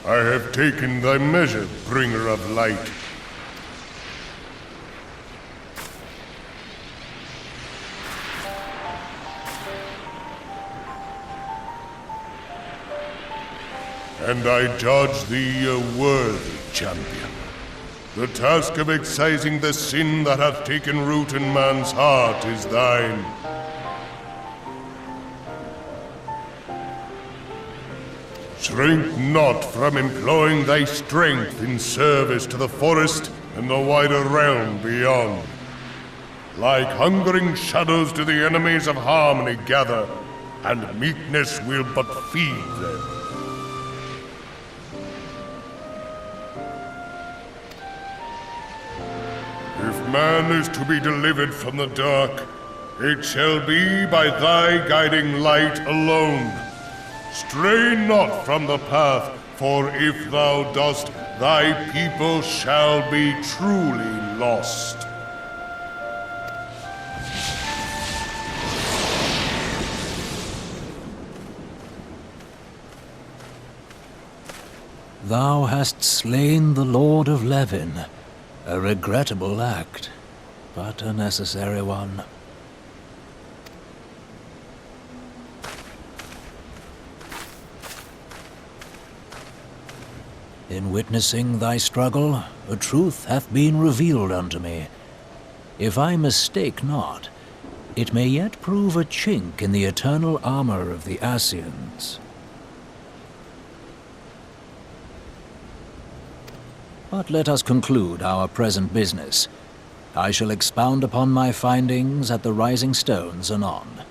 I have taken thy measure, bringer of light. And I judge thee a worthy champion. The task of excising the sin that hath taken root in man's heart is thine. Shrink not from employing thy strength in service to the forest and the wider realm beyond. Like hungering shadows do the enemies of harmony gather, and meekness will but feed them. If man is to be delivered from the dark, it shall be by thy guiding light alone. Stray not from the path, for if thou dost, thy people shall be truly lost. Thou hast slain the Lord of Levin. A regrettable act, but a necessary one. In witnessing thy struggle, a truth hath been revealed unto me. If I mistake not, it may yet prove a chink in the eternal armor of the Assyrians. But let us conclude our present business. I shall expound upon my findings at the Rising Stones anon.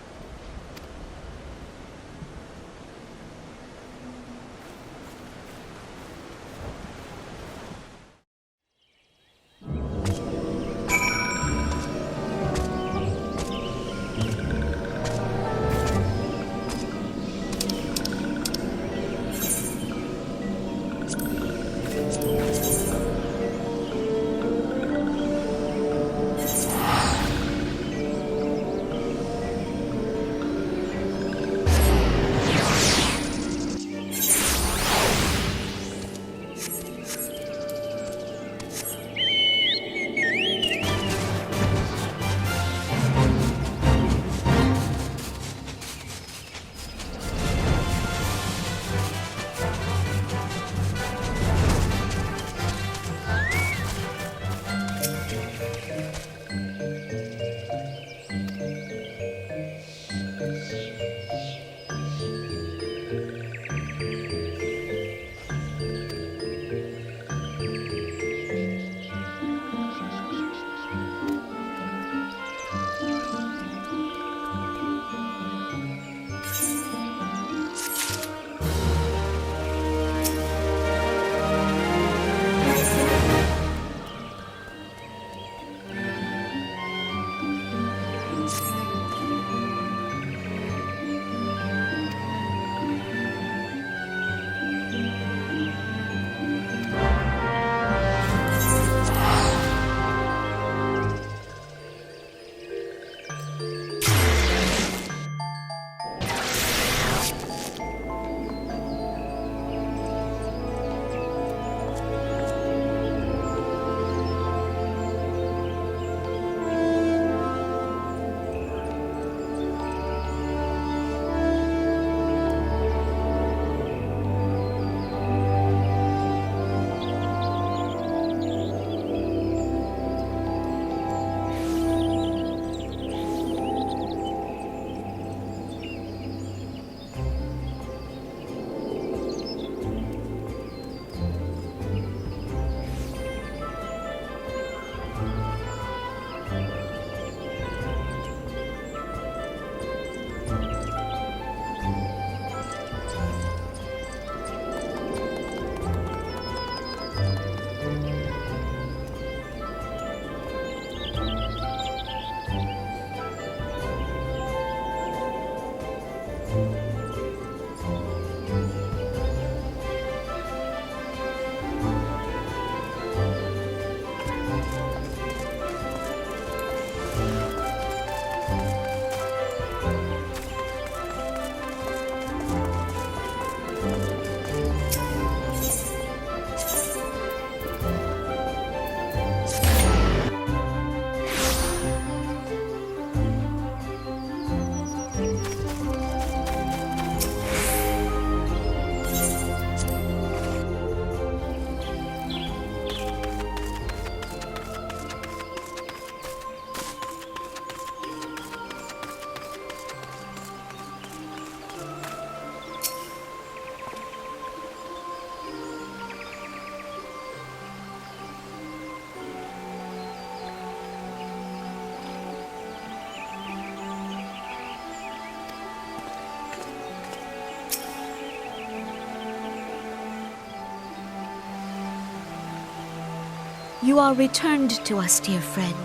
You are returned to us, dear friend,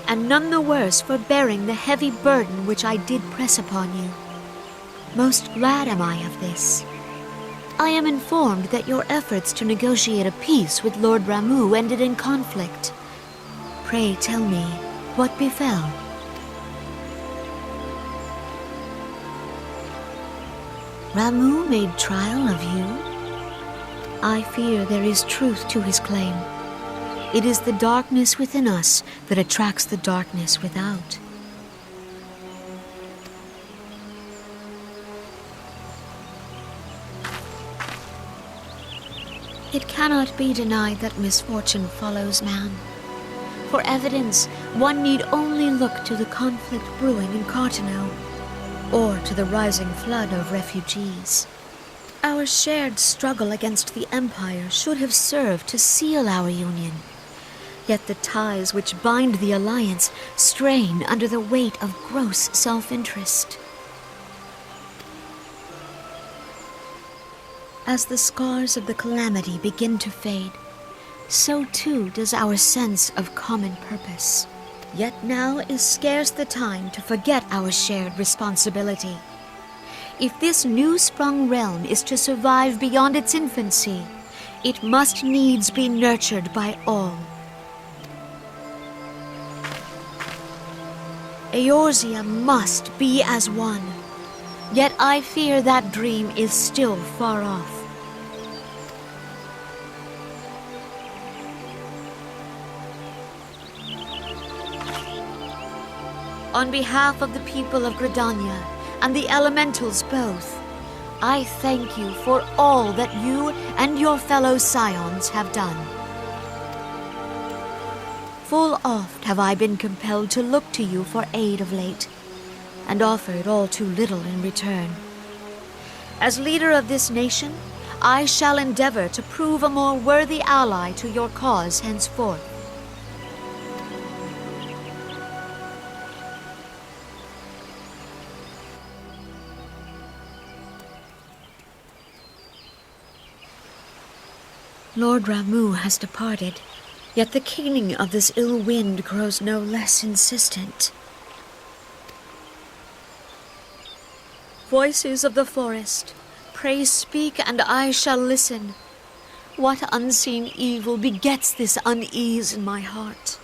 and none the worse for bearing the heavy burden which I did press upon you. Most glad am I of this. I am informed that your efforts to negotiate a peace with Lord Ramu ended in conflict. Pray tell me, what befell? Ramu made trial of you? I fear there is truth to his claim. It is the darkness within us that attracts the darkness without. It cannot be denied that misfortune follows man. For evidence, one need only look to the conflict brewing in Cartano, or to the rising flood of refugees. Our shared struggle against the Empire should have served to seal our union. Yet the ties which bind the alliance strain under the weight of gross self-interest. As the scars of the calamity begin to fade, so too does our sense of common purpose. Yet now is scarce the time to forget our shared responsibility. If this new-sprung realm is to survive beyond its infancy, it must needs be nurtured by all. Eorzea must be as one, yet I fear that dream is still far off. On behalf of the people of Gridania and the elementals both, I thank you for all that you and your fellow scions have done. Full oft have I been compelled to look to you for aid of late, and offered all too little in return. As leader of this nation, I shall endeavor to prove a more worthy ally to your cause henceforth. Lord Ramu has departed, yet the keening of this ill wind grows no less insistent. Voices of the forest, pray speak and I shall listen. What unseen evil begets this unease in my heart?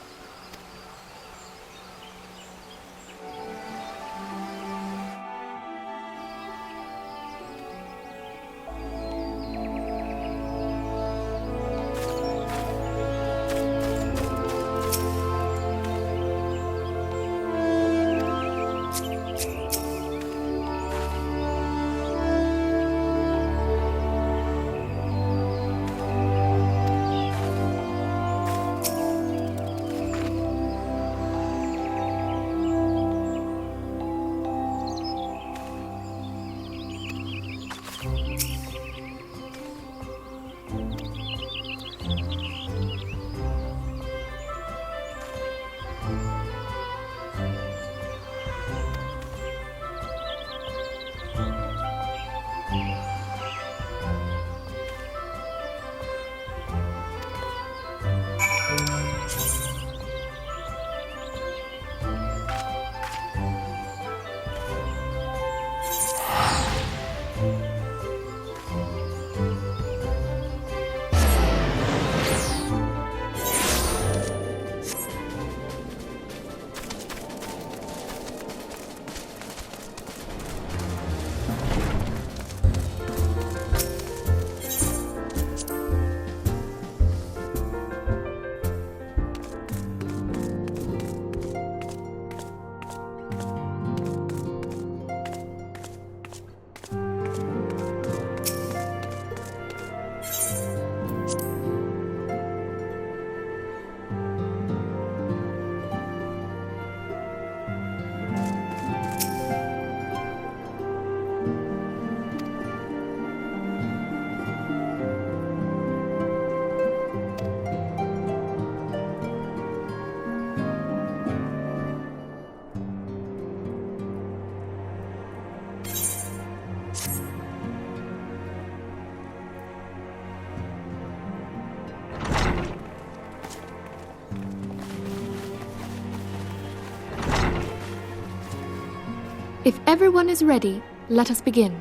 If everyone is ready, let us begin.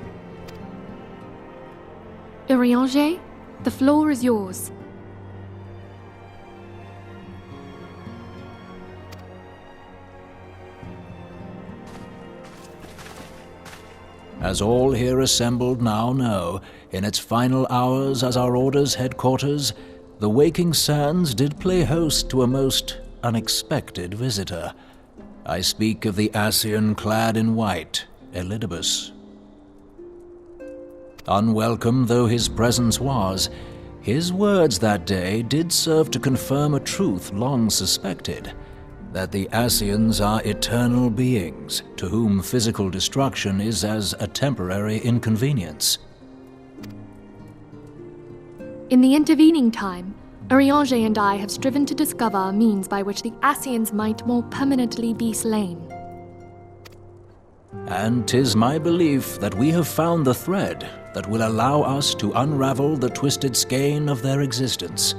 Urianger, the floor is yours. As all here assembled now know, in its final hours as our Order's headquarters, the waking sands did play host to a most unexpected visitor. I speak of the Ascian clad in white, Elidibus. Unwelcome though his presence was, his words that day did serve to confirm a truth long suspected, that the Ascians are eternal beings, to whom physical destruction is as a temporary inconvenience. In the intervening time, Urianger and I have striven to discover a means by which the Ascians might more permanently be slain. And 'tis my belief that we have found the thread that will allow us to unravel the twisted skein of their existence.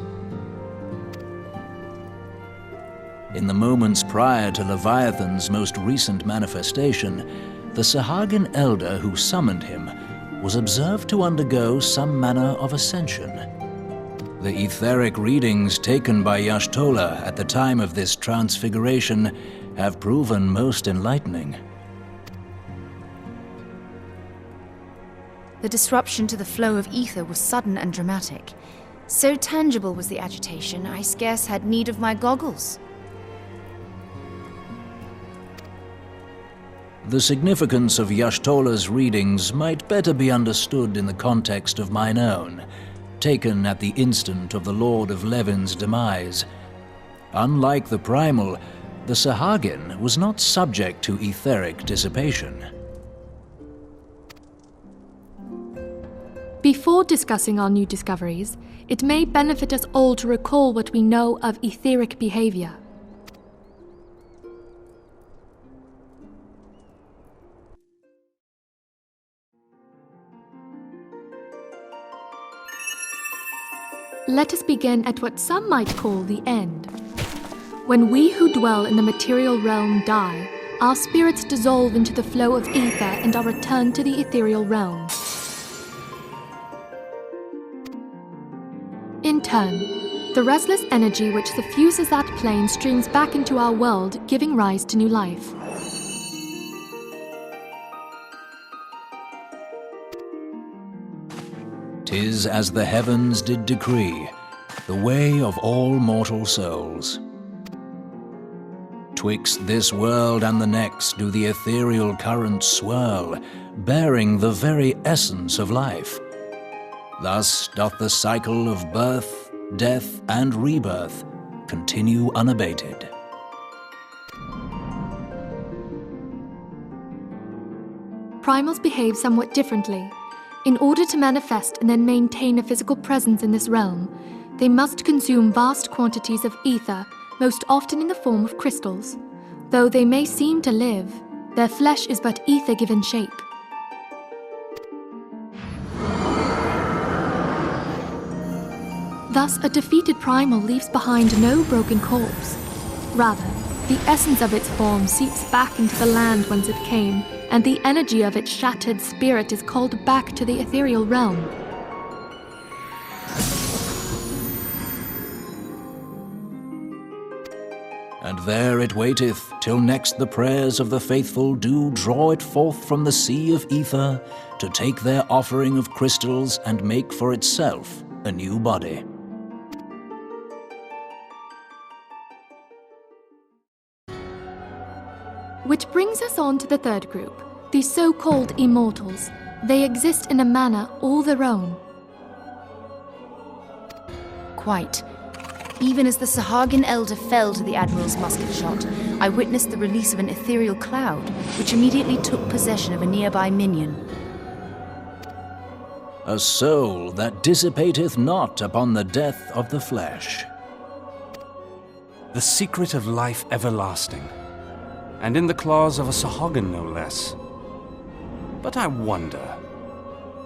In the moments prior to Leviathan's most recent manifestation, the Sahagin elder who summoned him was observed to undergo some manner of ascension. The etheric readings taken by Y'shtola at the time of this transfiguration have proven most enlightening. The disruption to the flow of ether was sudden and dramatic. So tangible was the agitation, I scarce had need of my goggles. The significance of Y'shtola's readings might better be understood in the context of mine own, taken at the instant of the Lord of Levin's demise. Unlike the primal, the Sahagin was not subject to etheric dissipation. Before discussing our new discoveries, it may benefit us all to recall what we know of etheric behavior. Let us begin at what some might call the end. When we who dwell in the material realm die, our spirits dissolve into the flow of ether and are returned to the ethereal realm. In turn, the restless energy which suffuses that plane streams back into our world, giving rise to new life. "'Tis as the heavens did decree, the way of all mortal souls. Twixt this world and the next do the ethereal currents swirl, bearing the very essence of life. Thus doth the cycle of birth, death, and rebirth continue unabated." Primals behave somewhat differently. In order to manifest and then maintain a physical presence in this realm, they must consume vast quantities of ether, most often in the form of crystals. Though they may seem to live, their flesh is but ether given shape. Thus, a defeated primal leaves behind no broken corpse. Rather, the essence of its form seeps back into the land whence it came, and the energy of its shattered spirit is called back to the ethereal realm. And there it waiteth, till next the prayers of the faithful do draw it forth from the sea of ether, to take their offering of crystals and make for itself a new body. Which brings us on to the third group, the so-called immortals. They exist in a manner all their own. Quite. Even as the Sahagin elder fell to the Admiral's musket shot, I witnessed the release of an ethereal cloud, which immediately took possession of a nearby minion. A soul that dissipateth not upon the death of the flesh. The secret of life everlasting, and in the claws of a Sahagin no less. But I wonder,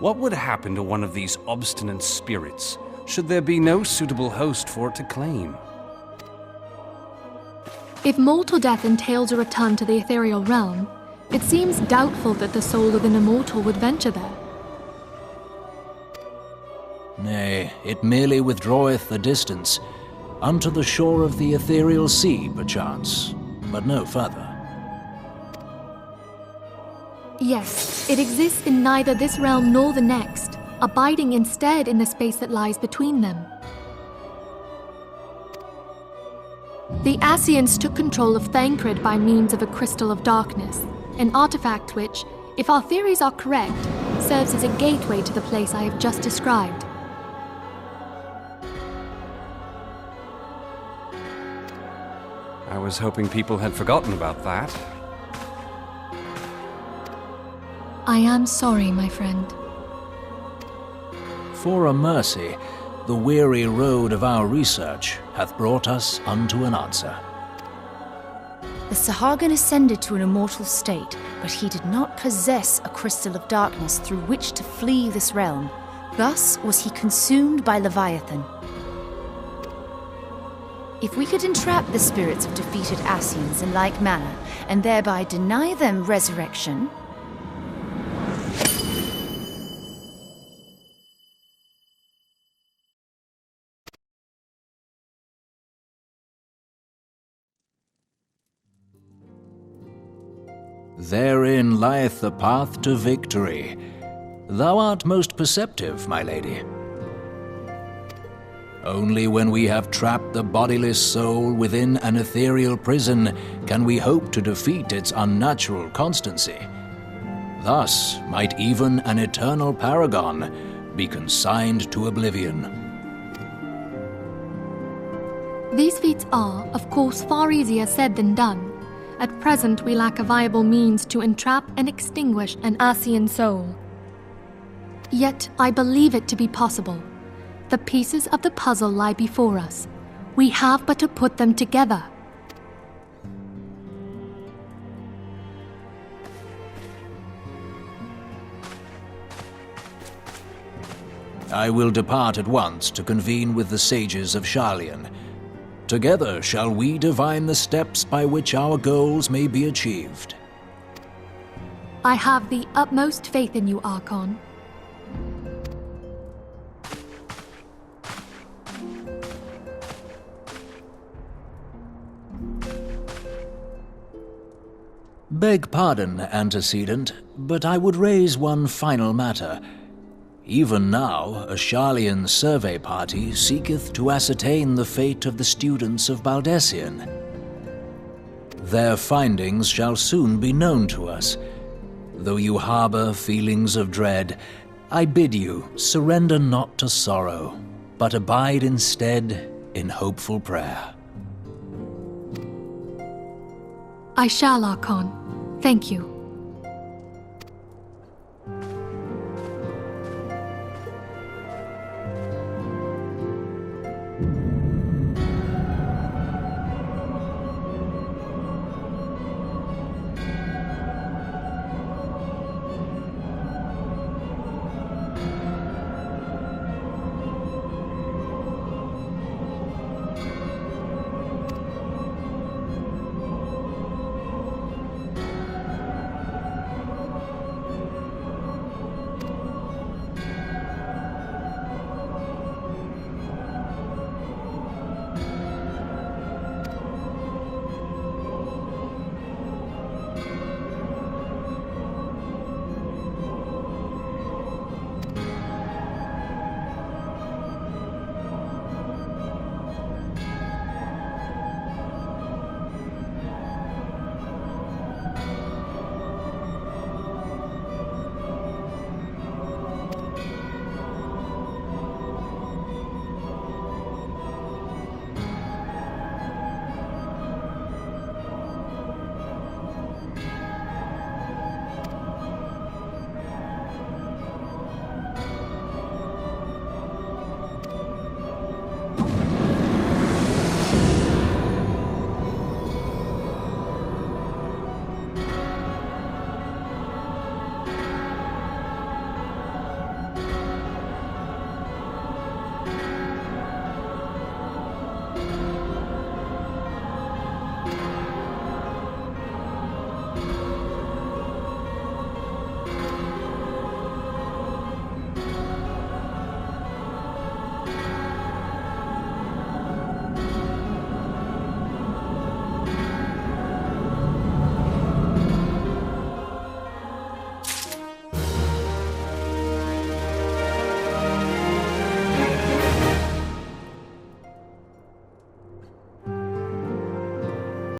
what would happen to one of these obstinate spirits should there be no suitable host for it to claim? If mortal death entails a return to the ethereal realm, It seems doubtful that the soul of an immortal would venture there. Nay, it merely withdraweth the distance, unto the shore of the ethereal sea, perchance, but no further. Yes, it exists in neither this realm nor the next, abiding instead in the space that lies between them. The Ascians took control of Thancred by means of a crystal of darkness, an artifact which, if our theories are correct, serves as a gateway to the place I have just described. I was hoping people had forgotten about that. I am sorry, my friend. For a mercy, the weary road of our research hath brought us unto an answer. The Sahagin ascended to an immortal state, but he did not possess a crystal of darkness through which to flee this realm. Thus was he consumed by Leviathan. If we could entrap the spirits of defeated Ascians in like manner, and thereby deny them resurrection... Therein lieth the path to victory. Thou art most perceptive, my lady. Only when we have trapped the bodiless soul within an ethereal prison can we hope to defeat its unnatural constancy. Thus might even an eternal paragon be consigned to oblivion. These feats are, of course, far easier said than done. At present, we lack a viable means to entrap and extinguish an Ascian soul. Yet, I believe it to be possible. The pieces of the puzzle lie before us. We have but to put them together. I will depart at once to convene with the sages of Sharlayan. Together shall we divine the steps by which our goals may be achieved. I have the utmost faith in you, Archon. Beg pardon, antecedent, but I would raise one final matter. Even now, a Sharlayan survey party seeketh to ascertain the fate of the students of Baldessian. Their findings shall soon be known to us. Though you harbor feelings of dread, I bid you surrender not to sorrow, but abide instead in hopeful prayer. I shall, Archon. Thank you.